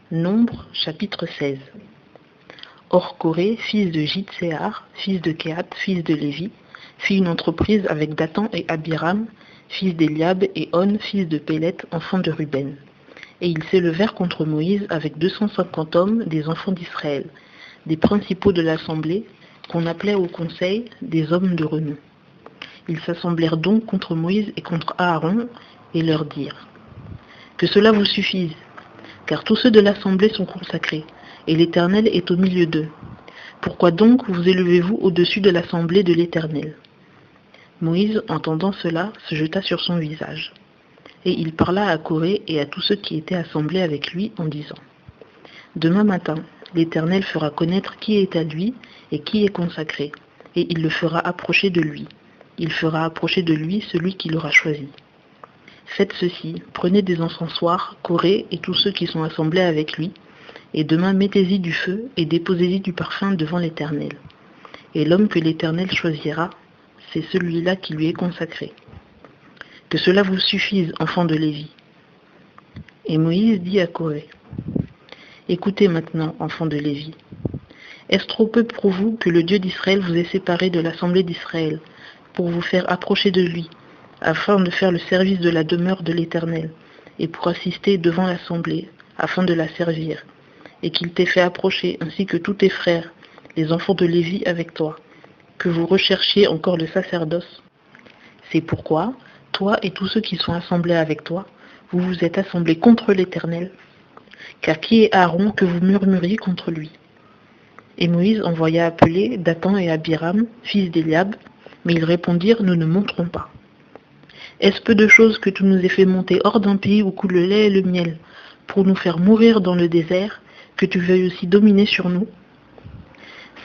Nombre, chapitre 16. Or Coré, fils de Jitséar, fils de Kehat, fils de Lévi, fit une entreprise avec Dathan et Abiram, fils d'Eliab, et On, fils de Pélet, enfant de Ruben. Et ils s'élevèrent contre Moïse avec 250 hommes des enfants d'Israël, des principaux de l'assemblée, qu'on appelait au conseil des hommes de renom. Ils s'assemblèrent donc contre Moïse et contre Aaron, et leur dirent : Que cela vous suffise, car tous ceux de l'assemblée sont consacrés, et l'Éternel est au milieu d'eux. Pourquoi donc vous élevez-vous au-dessus de l'assemblée de l'Éternel ? Moïse, entendant cela, se jeta sur son visage. Et il parla à Coré et à tous ceux qui étaient assemblés avec lui en disant : Demain matin, l'Éternel fera connaître qui est à lui et qui est consacré, et il le fera approcher de lui. Il fera approcher de lui celui qu'il aura choisi. Faites ceci, prenez des encensoirs, Coré et tous ceux qui sont assemblés avec lui, et demain mettez-y du feu et déposez-y du parfum devant l'Éternel. Et l'homme que l'Éternel choisira, c'est celui-là qui lui est consacré. Que cela vous suffise, enfants de Lévi. Et Moïse dit à Coré : Écoutez maintenant, enfants de Lévi. Est-ce trop peu pour vous que le Dieu d'Israël vous ait séparé de l'assemblée d'Israël, pour vous faire approcher de lui, afin de faire le service de la demeure de l'Éternel, et pour assister devant l'assemblée, afin de la servir, et qu'il t'ait fait approcher, ainsi que tous tes frères, les enfants de Lévi avec toi, que vous recherchiez encore le sacerdoce? C'est pourquoi, toi et tous ceux qui sont assemblés avec toi, vous vous êtes assemblés contre l'Éternel. Car qui est Aaron que vous murmuriez contre lui ? Et Moïse envoya appeler Dathan et Abiram, fils d'Eliab, mais ils répondirent : Nous ne monterons pas. Est-ce peu de choses que tu nous aies fait monter hors d'un pays où coule le lait et le miel, pour nous faire mourir dans le désert, que tu veuilles aussi dominer sur nous ?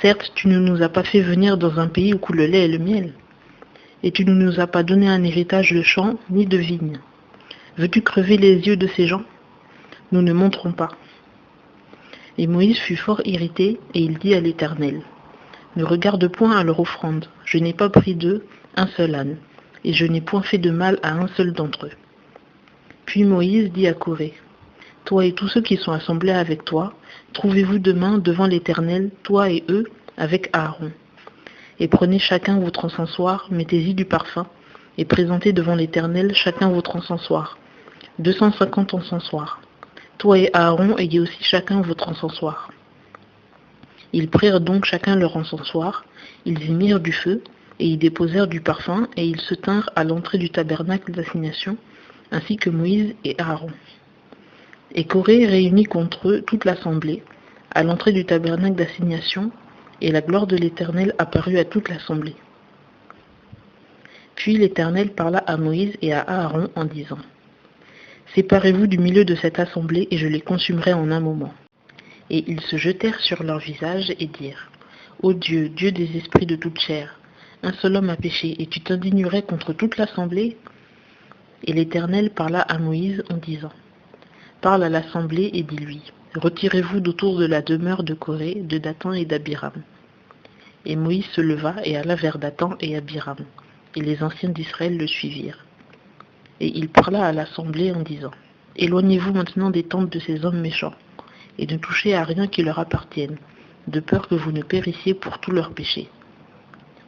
Certes, tu ne nous as pas fait venir dans un pays où coule le lait et le miel, et tu ne nous as pas donné un héritage de champs ni de vignes. Veux-tu crever les yeux de ces gens ? Nous ne monterons pas. Et Moïse fut fort irrité, et il dit à l'Éternel : Ne regarde point à leur offrande, je n'ai pas pris d'eux un seul âne, et je n'ai point fait de mal à un seul d'entre eux. Puis Moïse dit à Coré : Toi et tous ceux qui sont assemblés avec toi, trouvez-vous demain devant l'Éternel, toi et eux, avec Aaron. Et prenez chacun votre encensoir, mettez-y du parfum, et présentez devant l'Éternel chacun votre encensoir, 250 encensoirs. Toi et Aaron ayez aussi chacun votre encensoir. Ils prirent donc chacun leur encensoir, ils y mirent du feu, et y déposèrent du parfum, et ils se tinrent à l'entrée du tabernacle d'assignation, ainsi que Moïse et Aaron. Et Coré réunit contre eux toute l'assemblée, à l'entrée du tabernacle d'assignation, et la gloire de l'Éternel apparut à toute l'assemblée. Puis l'Éternel parla à Moïse et à Aaron en disant : Séparez-vous du milieu de cette assemblée, et je les consumerai en un moment. Et ils se jetèrent sur leur visage et dirent : Ô Dieu, Dieu des esprits de toute chair, un seul homme a péché, et tu t'indignerais contre toute l'assemblée ? Et l'Éternel parla à Moïse en disant : Parle à l'assemblée et dis-lui : Retirez-vous d'autour de la demeure de Coré, de Dathan et d'Abiram. Et Moïse se leva et alla vers Dathan et Abiram, et les anciens d'Israël le suivirent. Et il parla à l'assemblée en disant : Éloignez-vous maintenant des tentes de ces hommes méchants, et ne touchez à rien qui leur appartienne, de peur que vous ne périssiez pour tous leurs péchés.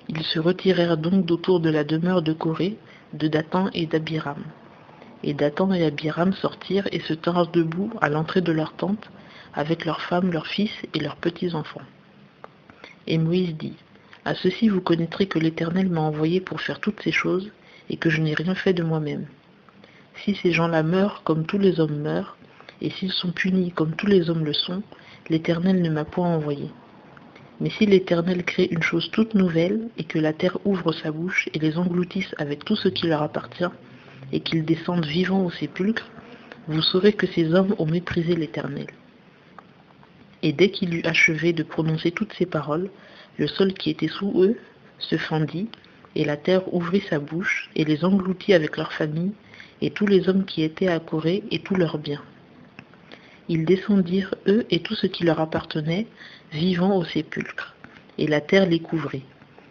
Ils se retirèrent donc d'autour de la demeure de Coré, de Dathan et d'Abiram. Et Dathan et Abiram sortirent et se tinrent debout à l'entrée de leur tente, avec leurs femmes, leurs fils et leurs petits-enfants. Et Moïse dit : À ceci vous connaîtrez que l'Éternel m'a envoyé pour faire toutes ces choses, et que je n'ai rien fait de moi-même. Si ces gens-là meurent comme tous les hommes meurent, et s'ils sont punis comme tous les hommes le sont, l'Éternel ne m'a point envoyé. Mais si l'Éternel crée une chose toute nouvelle, et que la terre ouvre sa bouche et les engloutisse avec tout ce qui leur appartient, et qu'ils descendent vivants au sépulcre, vous saurez que ces hommes ont méprisé l'Éternel. Et dès qu'il eut achevé de prononcer toutes ces paroles, le sol qui était sous eux se fendit, et la terre ouvrit sa bouche, et les engloutit avec leurs familles, et tous les hommes qui étaient à Coré, et tous leurs biens. Ils descendirent, eux et tout ce qui leur appartenait, vivants au sépulcre, et la terre les couvrit,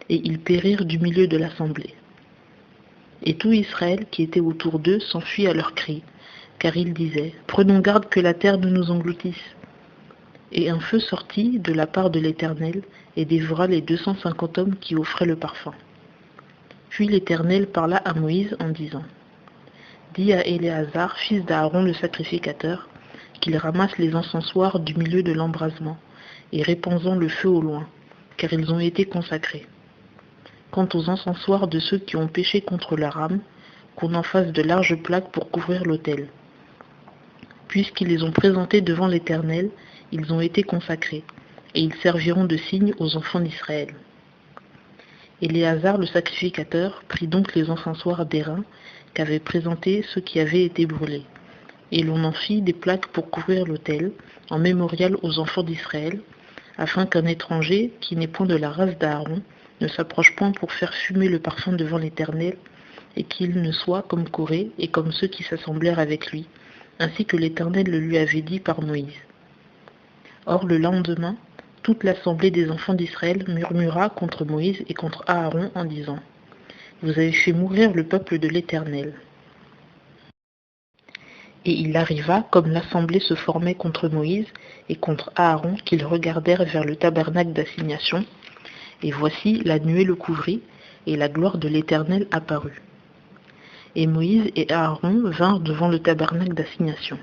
et ils périrent du milieu de l'assemblée. Et tout Israël qui était autour d'eux s'enfuit à leur cri, car il disait: « Prenons garde que la terre ne nous engloutisse. » Et un feu sortit de la part de l'Éternel et dévora les 250 hommes qui offraient le parfum. Puis l'Éternel parla à Moïse en disant: « Dis à Éléazar, fils d'Aaron le sacrificateur, qu'il ramasse les encensoirs du milieu de l'embrasement, et répands-en le feu au loin, car ils ont été consacrés. Quant aux encensoirs de ceux qui ont péché contre leur âme, qu'on en fasse de larges plaques pour couvrir l'autel. Puisqu'ils les ont présentés devant l'Éternel, ils ont été consacrés, et ils serviront de signe aux enfants d'Israël. » Éléazar le sacrificateur prit donc les encensoirs d'airain qu'avaient présentés ceux qui avaient été brûlés, et l'on en fit des plaques pour couvrir l'autel, en mémorial aux enfants d'Israël, afin qu'un étranger, qui n'est point de la race d'Aaron, ne s'approche point pour faire fumer le parfum devant l'Éternel, et qu'il ne soit comme Coré et comme ceux qui s'assemblèrent avec lui, ainsi que l'Éternel le lui avait dit par Moïse. Or le lendemain, toute l'assemblée des enfants d'Israël murmura contre Moïse et contre Aaron en disant: « Vous avez fait mourir le peuple de l'Éternel. » Et il arriva, comme l'assemblée se formait contre Moïse et contre Aaron, qu'ils regardèrent vers le tabernacle d'assignation, et voici la nuée le couvrit, et la gloire de l'Éternel apparut. Et Moïse et Aaron vinrent devant le tabernacle d'assignation.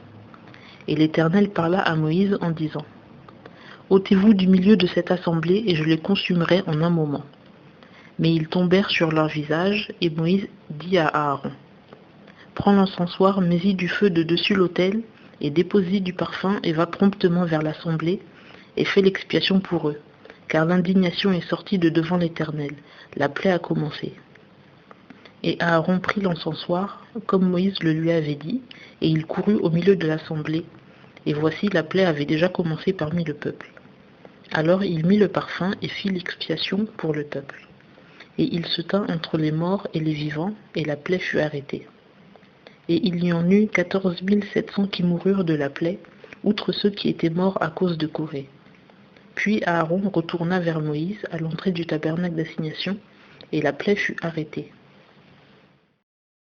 Et l'Éternel parla à Moïse en disant: « Ôtez-vous du milieu de cette assemblée, et je les consumerai en un moment. » Mais ils tombèrent sur leur visage, et Moïse dit à Aaron: « Prends l'encensoir, mets-y du feu de dessus l'autel, et dépose-y du parfum, et va promptement vers l'assemblée, et fais l'expiation pour eux, car l'indignation est sortie de devant l'Éternel, la plaie a commencé. » Et Aaron prit l'encensoir, comme Moïse le lui avait dit, et il courut au milieu de l'assemblée, et voici la plaie avait déjà commencé parmi le peuple. Alors il mit le parfum et fit l'expiation pour le peuple. Et il se tint entre les morts et les vivants, et la plaie fut arrêtée. Et il y en eut 14 700 qui moururent de la plaie, outre ceux qui étaient morts à cause de Coré. Puis Aaron retourna vers Moïse à l'entrée du tabernacle d'assignation, et la plaie fut arrêtée.